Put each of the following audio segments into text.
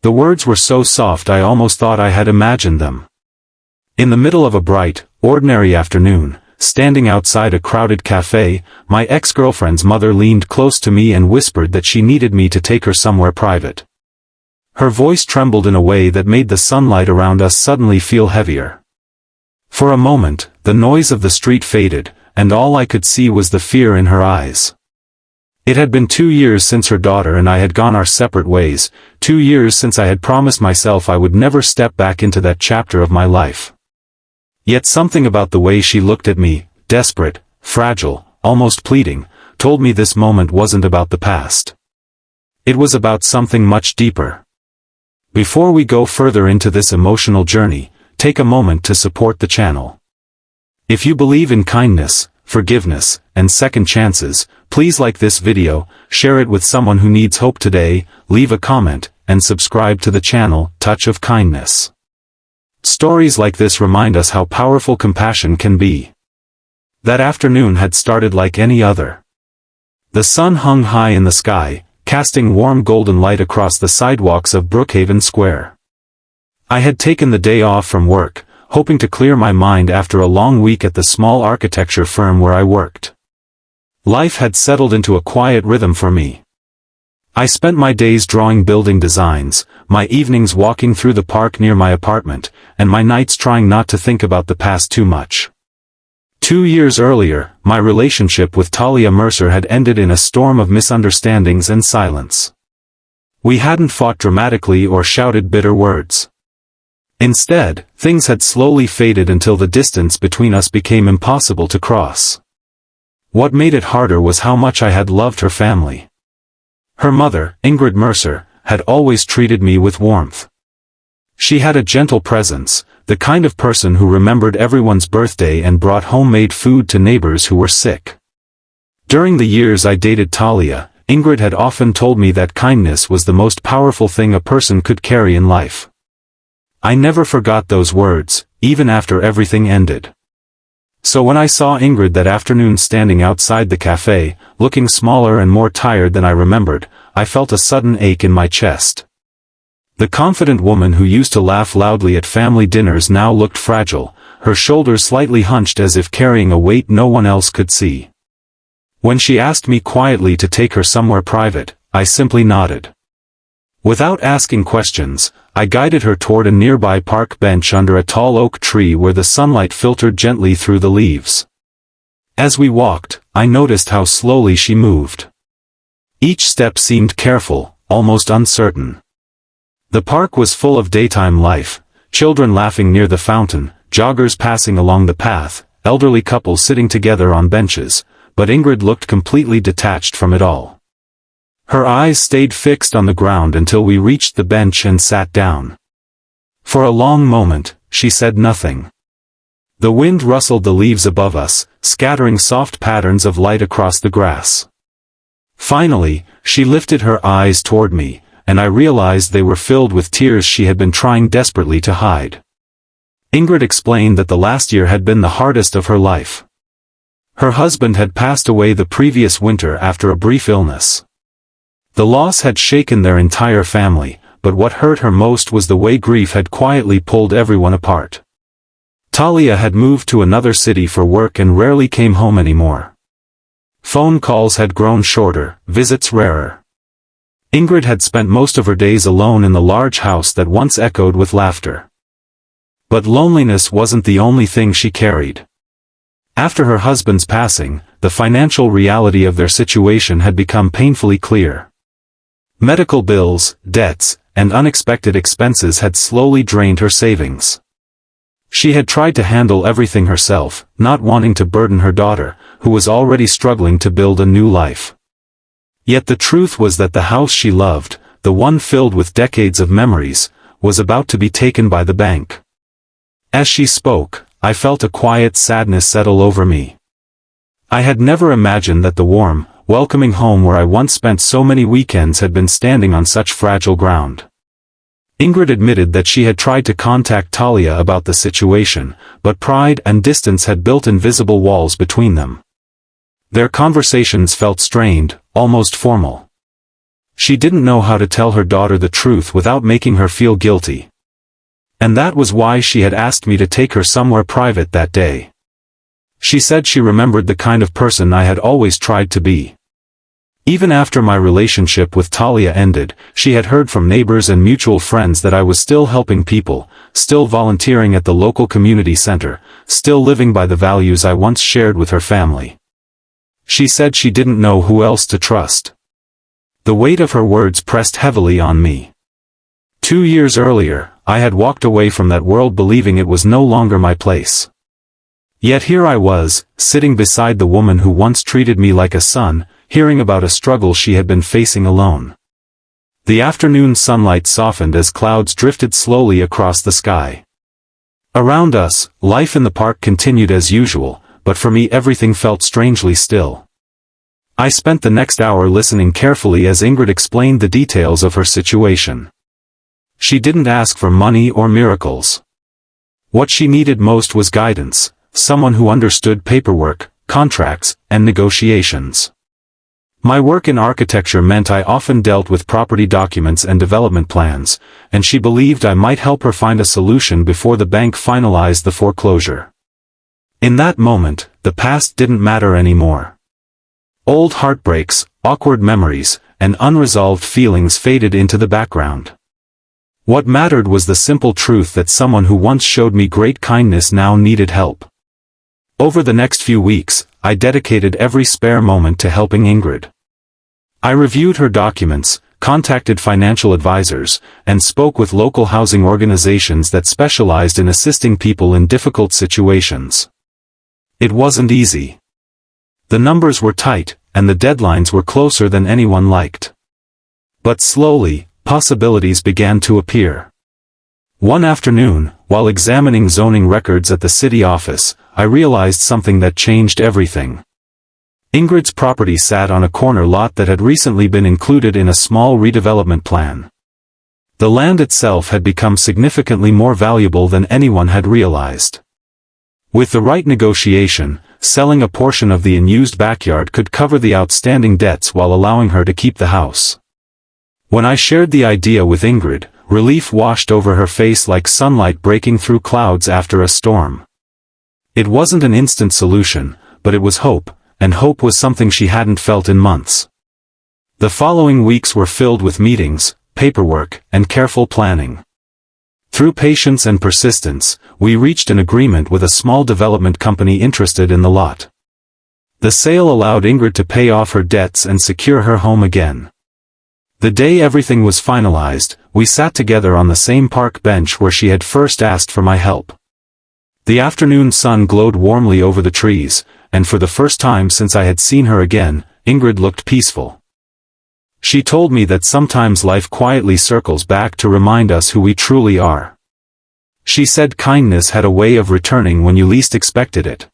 The words were so soft I almost thought I had imagined them. In the middle of a bright, ordinary afternoon, standing outside a crowded café, my ex-girlfriend's mother leaned close to me and whispered that she needed me to take her somewhere private. Her voice trembled in a way that made the sunlight around us suddenly feel heavier. For a moment, the noise of the street faded, and all I could see was the fear in her eyes. It had been 2 years since her daughter and I had gone our separate ways, 2 years since I had promised myself I would never step back into that chapter of my life. Yet something about the way she looked at me, desperate, fragile, almost pleading, told me this moment wasn't about the past. It was about something much deeper. Before we go further into this emotional journey, take a moment to support the channel. If you believe in kindness, forgiveness, and second chances, please like this video, share it with someone who needs hope today, leave a comment, and subscribe to the channel, Touch of Kindness. Stories like this remind us how powerful compassion can be. That afternoon had started like any other. The sun hung high in the sky, casting warm golden light across the sidewalks of Brookhaven Square. I had taken the day off from work, hoping to clear my mind after a long week at the small architecture firm where I worked. Life had settled into a quiet rhythm for me. I spent my days drawing building designs, my evenings walking through the park near my apartment, and my nights trying not to think about the past too much. 2 years earlier, my relationship with Talia Mercer had ended in a storm of misunderstandings and silence. We hadn't fought dramatically or shouted bitter words. Instead, things had slowly faded until the distance between us became impossible to cross. What made it harder was how much I had loved her family. Her mother, Ingrid Mercer, had always treated me with warmth. She had a gentle presence, the kind of person who remembered everyone's birthday and brought homemade food to neighbors who were sick. During the years I dated Talia, Ingrid had often told me that kindness was the most powerful thing a person could carry in life. I never forgot those words, even after everything ended. So when I saw Ingrid that afternoon standing outside the cafe, looking smaller and more tired than I remembered, I felt a sudden ache in my chest. The confident woman who used to laugh loudly at family dinners now looked fragile, her shoulders slightly hunched as if carrying a weight no one else could see. When she asked me quietly to take her somewhere private, I simply nodded. Without asking questions, I guided her toward a nearby park bench under a tall oak tree where the sunlight filtered gently through the leaves. As we walked, I noticed how slowly she moved. Each step seemed careful, almost uncertain. The park was full of daytime life, children laughing near the fountain, joggers passing along the path, elderly couples sitting together on benches, but Ingrid looked completely detached from it all. Her eyes stayed fixed on the ground until we reached the bench and sat down. For a long moment, she said nothing. The wind rustled the leaves above us, scattering soft patterns of light across the grass. Finally, she lifted her eyes toward me, and I realized they were filled with tears she had been trying desperately to hide. Ingrid explained that the last year had been the hardest of her life. Her husband had passed away the previous winter after a brief illness. The loss had shaken their entire family, but what hurt her most was the way grief had quietly pulled everyone apart. Talia had moved to another city for work and rarely came home anymore. Phone calls had grown shorter, visits rarer. Ingrid had spent most of her days alone in the large house that once echoed with laughter. But loneliness wasn't the only thing she carried. After her husband's passing, the financial reality of their situation had become painfully clear. Medical bills, debts, and unexpected expenses had slowly drained her savings. She had tried to handle everything herself, not wanting to burden her daughter, who was already struggling to build a new life. Yet the truth was that the house she loved, the one filled with decades of memories, was about to be taken by the bank. As she spoke, I felt a quiet sadness settle over me. I had never imagined that the warm, welcoming home where I once spent so many weekends had been standing on such fragile ground. Ingrid admitted that she had tried to contact Talia about the situation, but pride and distance had built invisible walls between them. Their conversations felt strained, almost formal. She didn't know how to tell her daughter the truth without making her feel guilty. And that was why she had asked me to take her somewhere private that day. She said she remembered the kind of person I had always tried to be. Even after my relationship with Talia ended, she had heard from neighbors and mutual friends that I was still helping people, still volunteering at the local community center, still living by the values I once shared with her family. She said she didn't know who else to trust. The weight of her words pressed heavily on me. 2 years earlier, I had walked away from that world believing it was no longer my place. Yet here I was, sitting beside the woman who once treated me like a son, hearing about a struggle she had been facing alone. The afternoon sunlight softened as clouds drifted slowly across the sky. Around us, life in the park continued as usual, but for me everything felt strangely still. I spent the next hour listening carefully as Ingrid explained the details of her situation. She didn't ask for money or miracles. What she needed most was guidance, someone who understood paperwork, contracts, and negotiations. My work in architecture meant I often dealt with property documents and development plans, and she believed I might help her find a solution before the bank finalized the foreclosure. In that moment, the past didn't matter anymore. Old heartbreaks, awkward memories, and unresolved feelings faded into the background. What mattered was the simple truth that someone who once showed me great kindness now needed help. Over the next few weeks, I dedicated every spare moment to helping Ingrid. I reviewed her documents, contacted financial advisors, and spoke with local housing organizations that specialized in assisting people in difficult situations. It wasn't easy. The numbers were tight, and the deadlines were closer than anyone liked. But slowly, possibilities began to appear. One afternoon, while examining zoning records at the city office, I realized something that changed everything. Ingrid's property sat on a corner lot that had recently been included in a small redevelopment plan. The land itself had become significantly more valuable than anyone had realized. With the right negotiation, selling a portion of the unused backyard could cover the outstanding debts while allowing her to keep the house. When I shared the idea with Ingrid, relief washed over her face like sunlight breaking through clouds after a storm. It wasn't an instant solution, but it was hope, and hope was something she hadn't felt in months. The following weeks were filled with meetings, paperwork, and careful planning. Through patience and persistence, we reached an agreement with a small development company interested in the lot. The sale allowed Ingrid to pay off her debts and secure her home again. The day everything was finalized, we sat together on the same park bench where she had first asked for my help. The afternoon sun glowed warmly over the trees, and for the first time since I had seen her again, Ingrid looked peaceful. She told me that sometimes life quietly circles back to remind us who we truly are. She said kindness had a way of returning when you least expected it.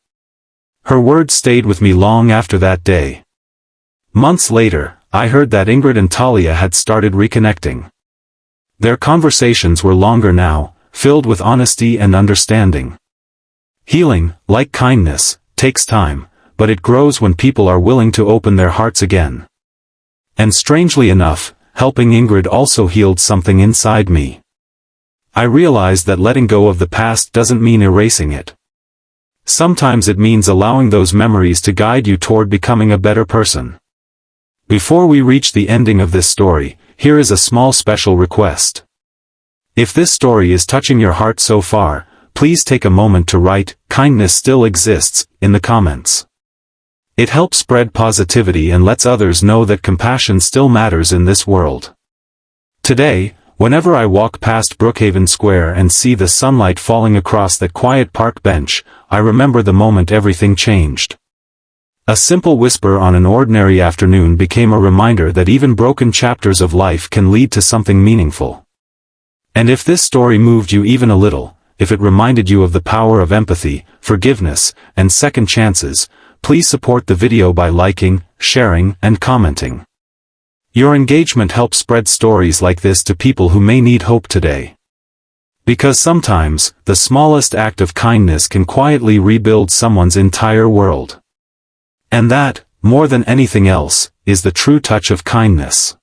Her words stayed with me long after that day. Months later, I heard that Ingrid and Talia had started reconnecting. Their conversations were longer now, filled with honesty and understanding. Healing, like kindness, takes time, but it grows when people are willing to open their hearts again. And strangely enough, helping Ingrid also healed something inside me. I realized that letting go of the past doesn't mean erasing it. Sometimes it means allowing those memories to guide you toward becoming a better person. Before we reach the ending of this story, here is a small special request. If this story is touching your heart so far, please take a moment to write, "Kindness still exists," in the comments. It helps spread positivity and lets others know that compassion still matters in this world. Today, whenever I walk past Brookhaven Square and see the sunlight falling across that quiet park bench, I remember the moment everything changed. A simple whisper on an ordinary afternoon became a reminder that even broken chapters of life can lead to something meaningful. And if this story moved you even a little, if it reminded you of the power of empathy, forgiveness, and second chances, please support the video by liking, sharing, and commenting. Your engagement helps spread stories like this to people who may need hope today. Because sometimes, the smallest act of kindness can quietly rebuild someone's entire world. And that, more than anything else, is the true touch of kindness.